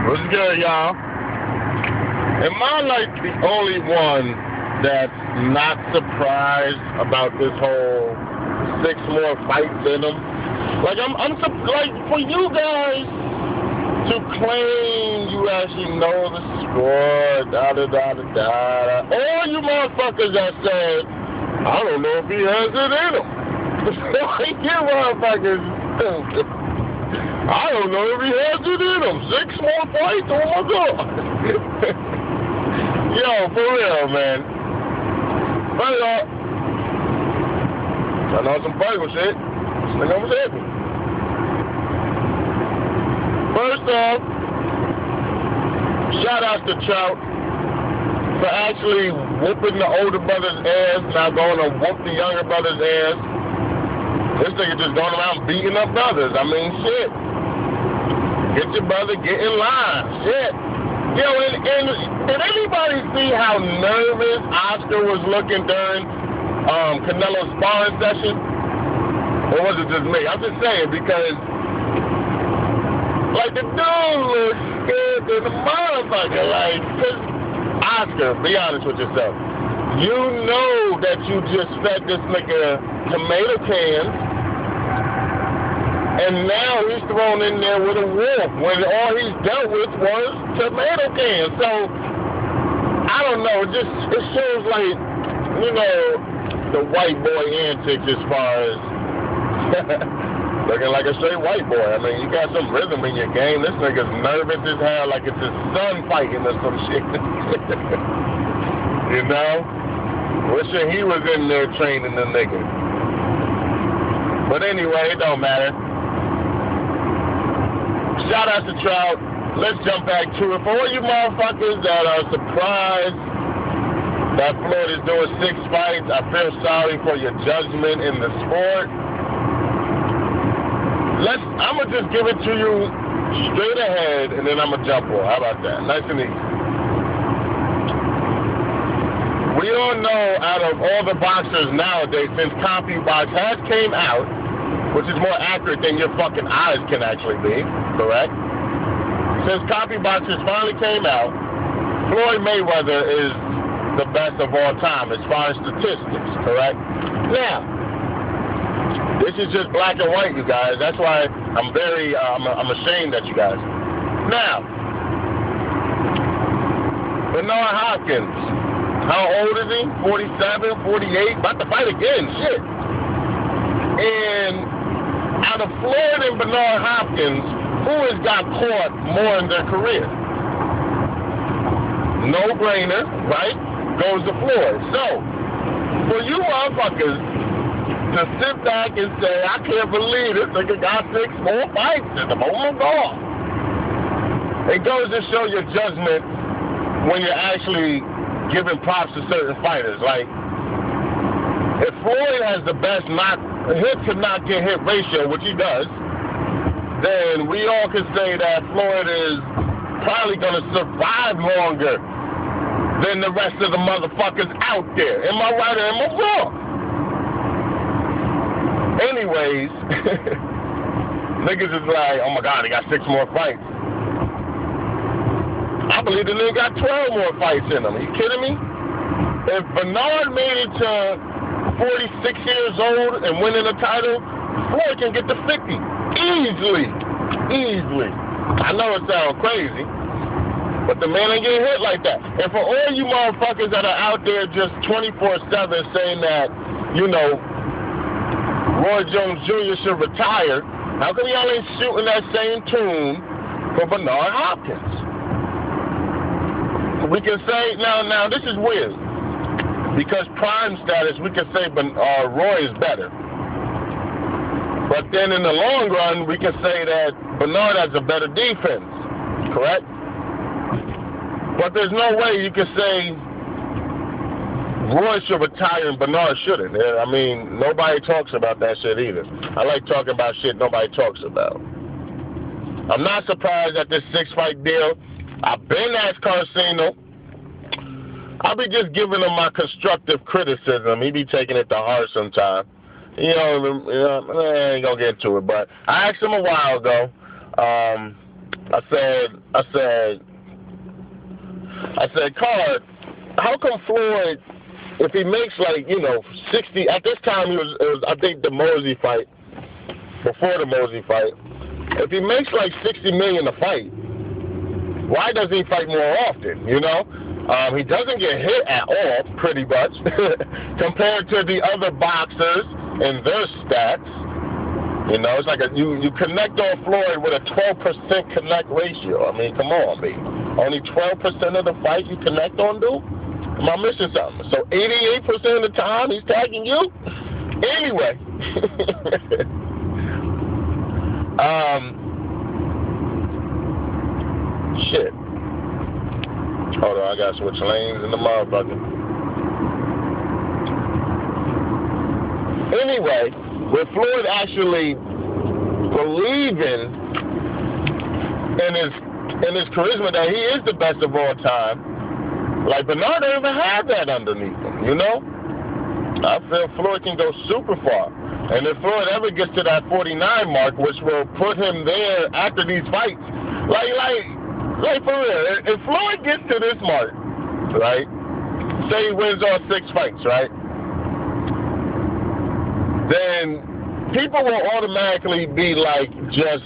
What's good, y'all? Am I like the only one that's not surprised about this whole 6 more fights in them? Like like for you guys to claim you actually know the score, or you motherfuckers that said, I don't know if he has it in him. Like you motherfuckers. I don't know if he has it in him. 6 more fights? Oh my God. Yo, for real, man. First off, I know some fighting shit. This nigga was happy. First off, shout out to Trout for actually whooping the older brother's ass, now going to whoop the younger brother's ass. This nigga just going around beating up brothers. I mean, shit. Get your brother, get in line. Shit. Yo, and did anybody see how nervous Oscar was looking during Canelo's sparring session? Or was it just me? I'm just saying because, like, the dude was scared to the motherfucker. Like, cause Oscar, be honest with yourself. You know that you just fed this nigga tomato cans. And now he's thrown in there with a wolf when all he's dealt with was tomato cans. So, I don't know. It shows like, you know, the white boy antics as far as looking like a straight white boy. I mean, you got some rhythm in your game. This nigga's nervous as hell like it's his son fighting or some shit. You know? Wishing he was in there training the nigga. But anyway, it don't matter. Shout out to Trout. Let's jump back to it. For all you motherfuckers that are surprised that Floyd is doing 6 fights, I feel sorry for your judgment in the sport. I'm going to just give it to you straight ahead, and then I'm going to jump on. How about that? Nice and easy. We all know out of all the boxers nowadays, since CompuBox has came out, which is more accurate than your fucking eyes can actually be, correct? Since CompuBox finally came out, Floyd Mayweather is the best of all time as far as statistics, correct? Now, this is just black and white, you guys. That's why I'm ashamed at you guys. Now, Bernard Hopkins, how old is he? 47, 48, about to fight again, shit. And out of Floyd and Bernard Hopkins, who has got caught more in their career? No brainer, right? Goes to Floyd. So, for you motherfuckers to sit back and say, I can't believe this nigga got 6 more fights in him. Oh my God. It goes to show your judgment when you're actually giving props to certain fighters. Like, if Floyd has the best hit to not get hit ratio, which he does, then we all can say that Floyd is probably going to survive longer than the rest of the motherfuckers out there. Am I right or am I wrong? Anyways, niggas is like, oh my God, he got 6 more fights. I believe the nigga got 12 more fights in him. Are you kidding me? If Bernard made it to 46 years old and winning a title, Floyd can get to 50. Easily. I know it sounds crazy, but the man ain't getting hit like that. And for all you motherfuckers that are out there just 24/7 saying that, you know, Roy Jones Jr. should retire, how come y'all ain't shooting that same tune for Bernard Hopkins? We can say, now this is weird. Because prime status, we can say Roy is better. But then in the long run, we can say that Bernard has a better defense, correct? But there's no way you can say Roy should retire and Bernard shouldn't. I mean, nobody talks about that shit either. I like talking about shit nobody talks about. I'm not surprised at this 6-fight deal. I've been asked Carcino. I'll be just giving him my constructive criticism. He be taking it to heart sometimes. You know, I ain't gonna get to it, but I asked him a while ago. I I said, Card, how come Floyd, if he makes like, 60, at this time it was I think the Mosey fight, before the Mosey fight, if he makes like $60 million a fight, why doesn't he fight more often, He doesn't get hit at all, pretty much, compared to the other boxers and their stats. It's like you connect on Floyd with a 12% connect ratio. I mean, come on, baby. Only 12% of the fight you connect on, dude? Am I missing something? So 88% of the time he's tagging you? Anyway. Shit. Hold on, I gotta switch lanes in the motherfucker. Anyway, with Floyd actually believing in his charisma that he is the best of all time, like Bernard don't even have that underneath him, I feel Floyd can go super far. And if Floyd ever gets to that 49 mark, which will put him there after these fights, like for real, if Floyd gets to this mark, right, say he wins all 6 fights, right, then people will automatically be like just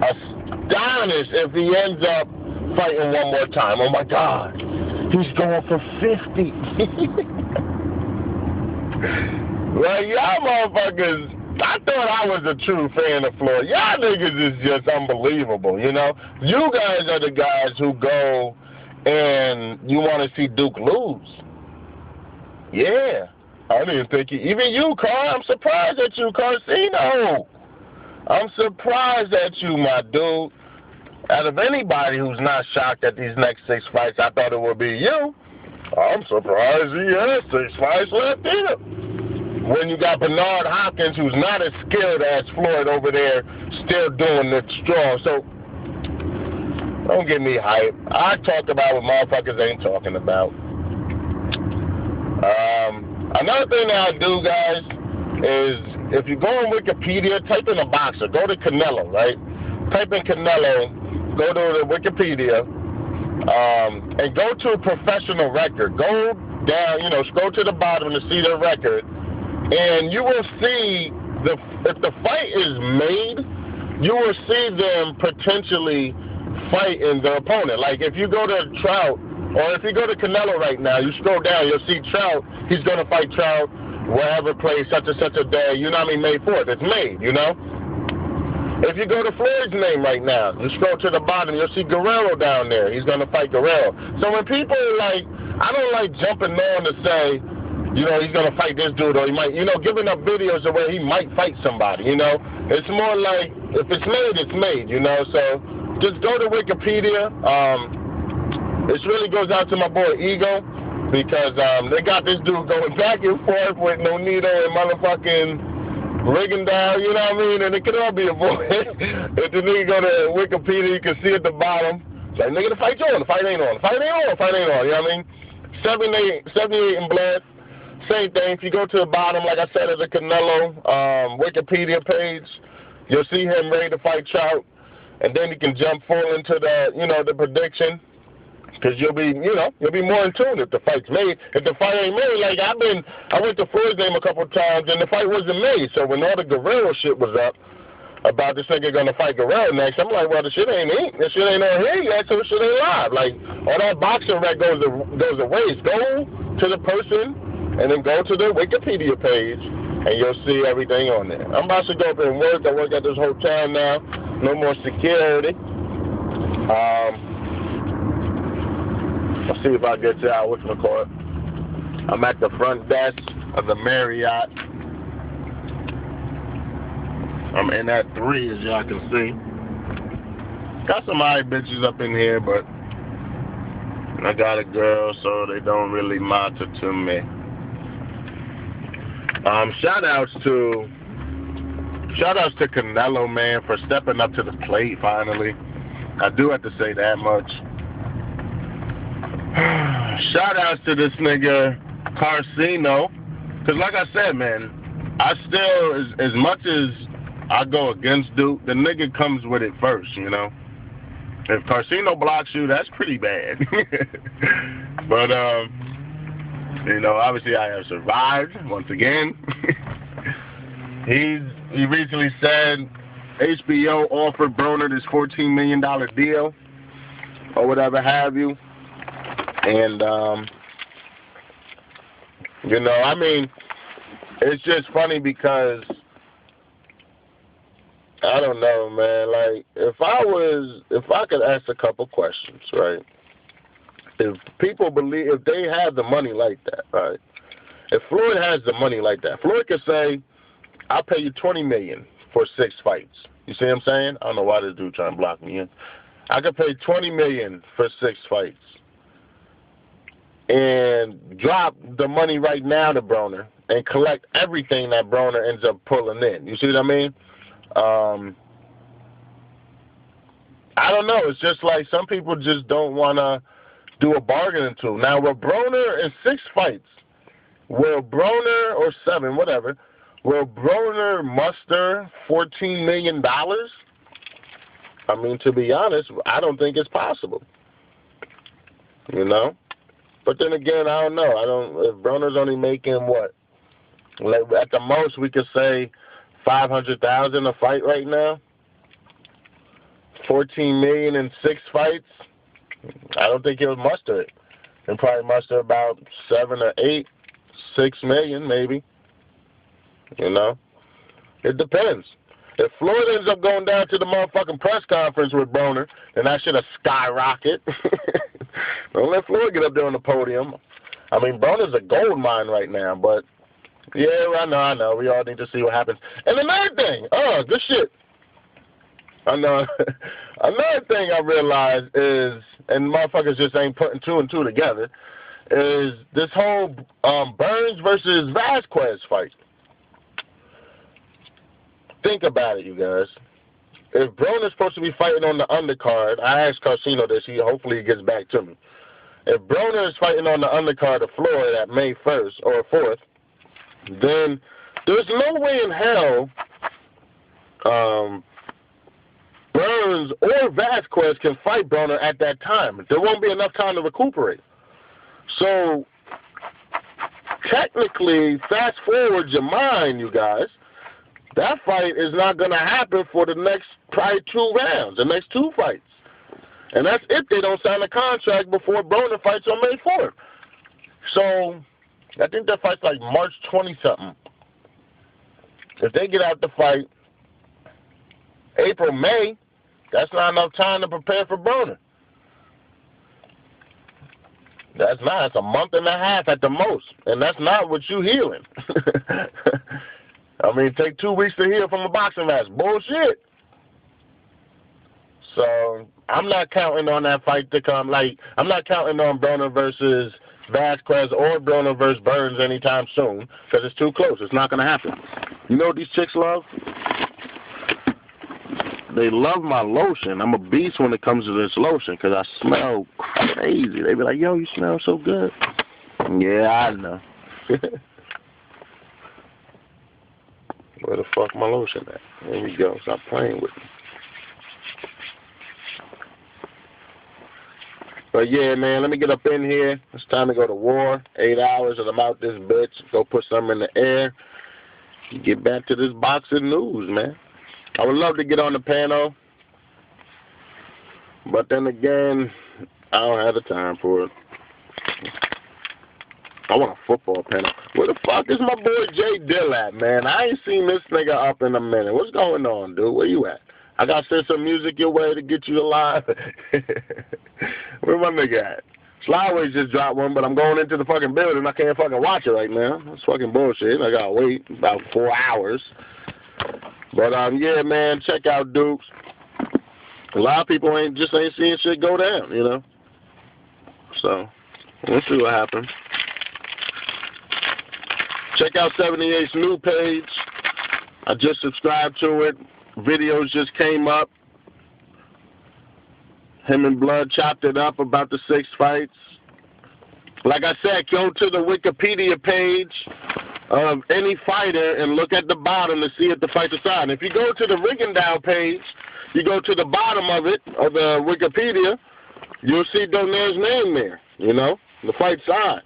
astonished if he ends up fighting one more time. Oh my God, he's going for 50. Like, y'all motherfuckers, I thought I was a true fan of Floyd. Y'all niggas is just unbelievable, You guys are the guys who go and you want to see Duke lose. Yeah. I didn't think even you, Carl. I'm surprised at you, Carcino. I'm surprised at you, my dude. Out of anybody who's not shocked at these next 6 fights, I thought it would be you. I'm surprised he has 6 fights left in him. When you got Bernard Hopkins, who's not as skilled as Floyd over there, still doing it strong. So, don't get me hype. I talk about what motherfuckers ain't talking about. Another thing that I do, guys, is if you go on Wikipedia, type in a boxer. Go to Canelo, right? Type in Canelo, go to the Wikipedia, and go to a professional record. Go down, scroll to the bottom to see their record, and you will see if the fight is made, you will see them potentially fighting the opponent. Like if you go to Trout, or if you go to Canelo right now, you scroll down, you'll see Trout. He's going to fight Trout, wherever place, such and such a day. May 4th. It's made, If you go to Floyd's name right now, you scroll to the bottom, you'll see Guerrero down there. He's going to fight Guerrero. So when people I don't like jumping on to say, he's going to fight this dude, or he might, giving up videos of where he might fight somebody, It's more like, if it's made, it's made, So just go to Wikipedia. This really goes out to my boy Ego, because they got this dude going back and forth with Nonito and motherfucking Rigondeaux, you know what I mean? And it could all be avoided. If the nigga go to Wikipedia, you can see at the bottom, it's like, nigga, the fight's on, the fight ain't on, the fight ain't on, the fight ain't on, you know what I mean? 78 in blood, same thing. If you go to the bottom, like I said, of the Canelo Wikipedia page, you'll see him ready to fight Trout, and then you can jump full into the, the prediction. Because you'll be more in tune if the fight's made. If the fight ain't made, like I went to Floyd's name a couple of times and the fight wasn't made. So when all the Guerrero shit was up about this nigga gonna fight Guerrero next, I'm like, well, the shit ain't on here yet, so the shit ain't live. Like all that boxing rec goes a waste. Go to the person and then go to the Wikipedia page and you'll see everything on there. I'm about to go up and work. I work at this hotel now. No more security. I'll see if I get to whatchamacallit. I'm at the front desk of the Marriott. I'm in at 3, as y'all can see. Got some alright bitches up in here, but I got a girl, so they don't really matter to me. Shout outs to Canelo, man, for stepping up to the plate finally. I do have to say that much. Shout outs to this nigga Carcino, because like I said, man, I still, as much as I go against Duke, the nigga comes with it first, If Carcino blocks you, that's pretty bad. But, you know, obviously I have survived once again. He recently said HBO offered Broner this $14 million deal or whatever have you. And, you know, I mean, it's just funny because, I don't know, man, like, if I could ask a couple questions, right? If people believe, if they have the money like that, right? If Floyd has the money like that, Floyd could say, I'll pay you $20 million for 6 fights. You see what I'm saying? I don't know why this dude trying to block me in. I could pay $20 million for 6 fights and drop the money right now to Broner and collect everything that Broner ends up pulling in. You see what I mean? I don't know. It's just like some people just don't want to do a bargaining tool. Now, with Broner in 6 fights, will Broner, or 7, whatever, will Broner muster $14 million? I mean, to be honest, I don't think it's possible. You know? But then again, I don't know. If Broner's only making what? Like, at the most, we could say $500,000 a fight right now. $14 million in 6 fights. I don't think he'll muster it. He'll probably muster about 7 or 8, $6 million maybe. You know, it depends. If Floyd ends up going down to the motherfucking press conference with Broner, then that should have skyrocket. Don't let Floyd get up there on the podium. I mean, Broner's a gold mine right now, but yeah, I know. We all need to see what happens. And another thing, good shit. I know. Another thing I realized is, and motherfuckers just ain't putting 2 and 2 together, is this whole Burns versus Vasquez fight. Think about it, you guys. If Broner's supposed to be fighting on the undercard, I asked Carcino this, hopefully he gets back to me. If Broner is fighting on the undercard of Floyd at May 1st or 4th, then there's no way in hell Burns or Vasquez can fight Broner at that time. There won't be enough time to recuperate. So, technically, fast forward your mind, you guys, that fight is not going to happen for the next probably 2 rounds, the next 2 fights. And that's if they don't sign a contract before Broner fights on May 4th. So, I think that fight's like March 20-something. If they get out the fight April, May, that's not enough time to prepare for Broner. That's not. It's a month and a half at the most. And that's not what you healing. I mean, take 2 weeks to heal from a boxing match. Bullshit. So, I'm not counting on that fight to come. Like, I'm not counting on Broner versus Vasquez or Broner versus Burns anytime soon because it's too close. It's not going to happen. You know what these chicks love? They love my lotion. I'm a beast when it comes to this lotion because I smell crazy. They be like, yo, you smell so good. Yeah, I know. Where the fuck my lotion at? There you go. Stop playing with me. But yeah, man, let me get up in here. It's time to go to war. 8 hours and I'm out this bitch. Go put something in the air. Get back to this boxing news, man. I would love to get on the panel. But then again, I don't have the time for it. I want a football panel. Where the fuck is my boy Jay Dill at, man? I ain't seen this nigga up in a minute. What's going on, dude? Where you at? I got to send some music your way to get you alive. Where my nigga at? Slyways just dropped one, but I'm going into the fucking building. I can't fucking watch it right now. That's fucking bullshit. I got to wait about 4 hours. But, yeah, man, check out Dukes. A lot of people ain't seeing shit go down, you know? So, we'll see what happens. Check out 78's new page. I just subscribed to it. Videos just came up. Him and Blood chopped it up about the 6 fights. Like I said, go to the Wikipedia page of any fighter and look at the bottom to see if the fights are signed. If you go to the Rigondeaux page, you go to the bottom of it, of the Wikipedia, you'll see Broner's name there, you know, the fight signed.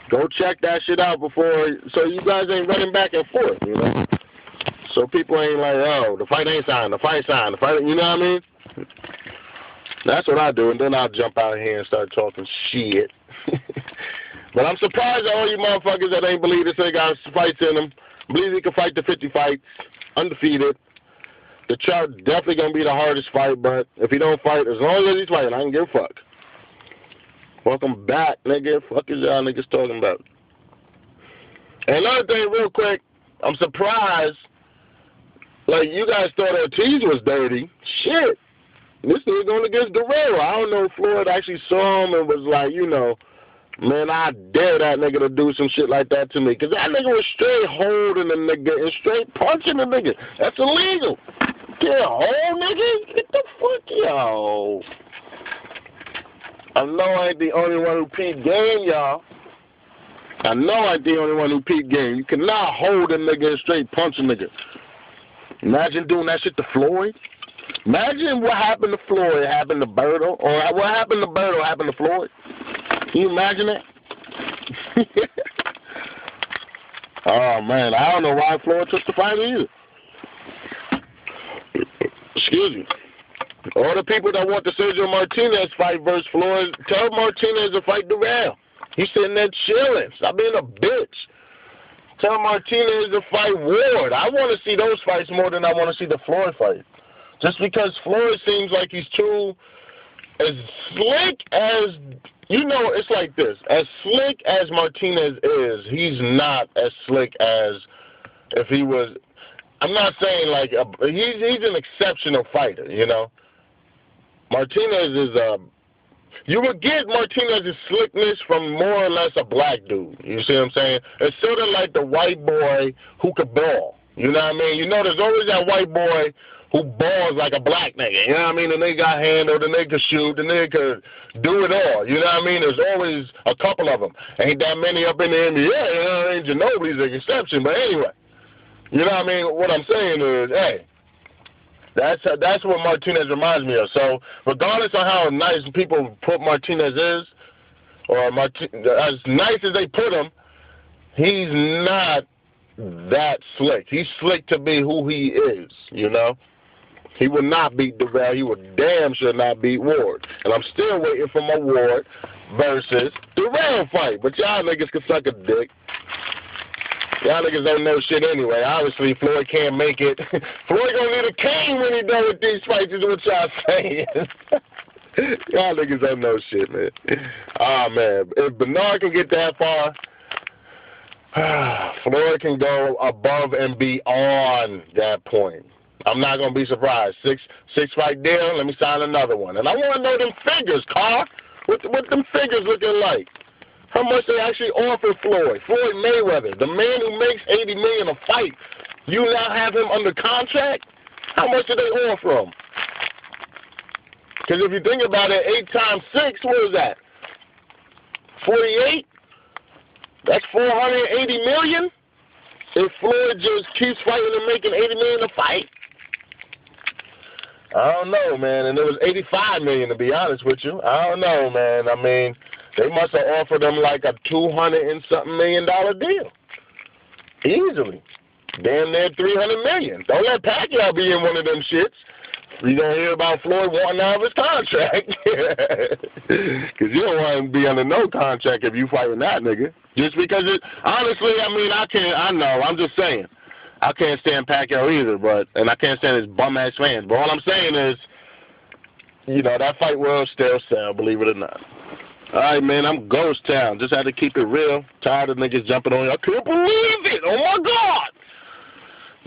Go check that shit out before, so you guys ain't running back and forth, you know. So people ain't like, oh, the fight ain't signed, the fight signed, the fight, you know what I mean? That's what I do, and then I'll jump out here and start talking shit. But I'm surprised at all you motherfuckers that ain't believe this nigga got fights in him. Believe he can fight the 50 fights, undefeated. The Trout definitely going to be the hardest fight, but if he don't fight, as long as he's fighting, I don't give a fuck. Welcome back, nigga. Fuck is y'all niggas talking about? And another thing, real quick, I'm surprised, like, you guys thought Ortiz was dirty. Shit. This nigga going against Guerrero. I don't know if Floyd actually saw him and was like, you know, man, I dare that nigga to do some shit like that to me. Because that nigga was straight holding the nigga and straight punching the nigga. That's illegal. Get hold, nigga? Get the fuck, yo. I know I ain't the only one who peeped game, y'all. I know I ain't the only one who peeped game. You cannot hold a nigga and straight punch a nigga. Imagine doing that shit to Floyd. Imagine what happened to Floyd happened to Berto, or what happened to Berto happened to Floyd. Can you imagine that? Oh, man, I don't know why Floyd took the fight either. Excuse me. All the people that want the Sergio Martinez fight versus Floyd, tell Martinez to fight Durrell. He's sitting there chilling. Stop being a bitch. Tell Martinez to fight Ward. I want to see those fights more than I want to see the Floyd fight. Just because Floyd seems like he's too as slick as, you know, it's like this. As slick as Martinez is, he's not as slick as if he was. I'm not saying like he's an exceptional fighter, you know. Martinez is you would get Martinez's slickness from more or less a black dude. You see what I'm saying? It's sort of like the white boy who could ball. You know what I mean? You know, there's always that white boy who balls like a black nigga. You know what I mean? The nigga got handled, the nigga could shoot, the nigga could do it all. You know what I mean? There's always a couple of them. Ain't that many up in the NBA. You know what I mean? Ginobili's an exception. But anyway, you know what I mean? What I'm saying is, hey, that's what Martinez reminds me of. So regardless of how nice people put Martinez is, or as nice as they put him, he's not that slick. He's slick to be who he is, you know? He would not beat Durrell. He would damn sure not beat Ward. And I'm still waiting for my Ward versus Durrell fight. But y'all niggas can suck a dick. Y'all niggas don't know shit anyway. Obviously, Floyd can't make it. Floyd gonna need a cane when he done with these fights is what y'all saying. Y'all niggas don't know shit, man. Oh, man. If Bernard can get that far, Floyd can go above and beyond that point. I'm not going to be surprised. Six fight deal, let me sign another one. And I want to know them figures, Carr. What them figures looking like? How much they actually offer Floyd? Floyd Mayweather, the man who makes $80 million a fight. You now have him under contract? How much do they offer him? Because if you think about it, 8 times 6, what is that? 48? That's $480 million? If Floyd just keeps fighting and making $80 million a fight? I don't know, man. And it was $85 million, to be honest with you. I don't know, man. I mean, they must have offered him like a $200 and something million deal. Easily. Damn near $300 million. Don't let Pacquiao be in one of them shits. You don't hear about Floyd wanting out of his contract. Because you don't want to be under no contract if you fighting that nigga. Just because it, honestly, I mean, I know, I'm just saying. I can't stand Pacquiao either, and I can't stand his bum-ass fans. But all I'm saying is, you know, that fight will still sell, believe it or not. All right, man, I'm ghost town. Just had to keep it real. Tired of niggas jumping on you. I can't believe it. Oh, my God.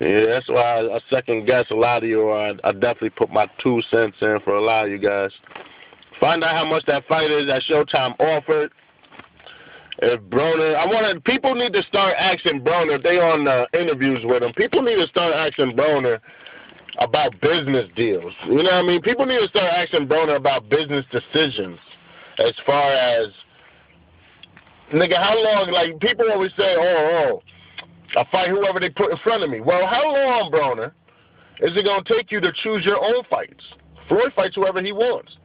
Yeah, that's why I second guess a lot of you, or I definitely put my 2 cents in for a lot of you guys. Find out how much that fight is that Showtime offered. If Broner, people need to start asking Broner, if they on interviews with him, people need to start asking Broner about business deals. You know what I mean? People need to start asking Broner about business decisions as far as, nigga, how long, like, people always say, I fight whoever they put in front of me. Well, how long, Broner, is it going to take you to choose your own fights? Floyd fights whoever he wants.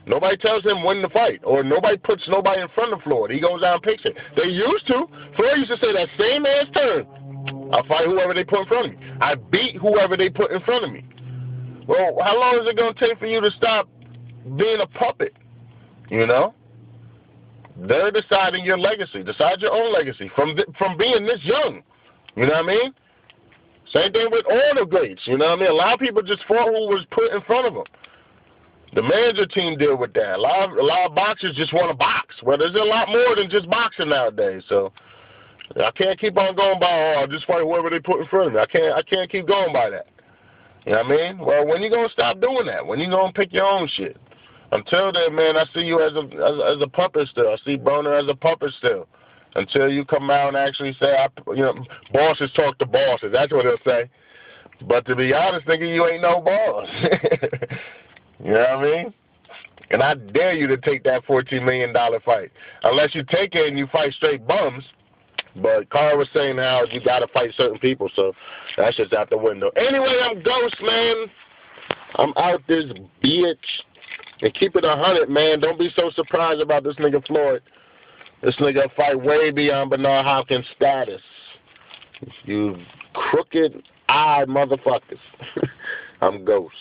Nobody tells him when to fight, or nobody puts nobody in front of Floyd. He goes out and picks it. They used to. Floyd used to say that same ass turn. I fight whoever they put in front of me. I beat whoever they put in front of me. Well, how long is it going to take for you to stop being a puppet? You know? They're deciding your legacy. Decide your own legacy from being this young. You know what I mean? Same thing with all the greats. You know what I mean? A lot of people just fought who was put in front of them. The manager team deal with that. A lot of boxers just want to box. Well, there's a lot more than just boxing nowadays. So I can't keep on going by, oh, I'll just fight whoever they put in front of me. I can't keep going by that. You know what I mean? Well, when you gonna stop doing that? When you gonna pick your own shit? Until then, man, I see you as a puppet still. I see Broner as a puppet still. Until you come out and actually say, bosses talk to bosses. That's what they'll say. But to be honest, nigga, you ain't no boss. You know what I mean? And I dare you to take that $14 million fight. Unless you take it and you fight straight bums. But Carl was saying how you got to fight certain people, so that's just out the window. Anyway, I'm Ghost, man. I'm out this bitch. And keep it 100, man. Don't be so surprised about this nigga Floyd. This nigga fight way beyond Bernard Hopkins' status. You crooked-eyed motherfuckers. I'm Ghost.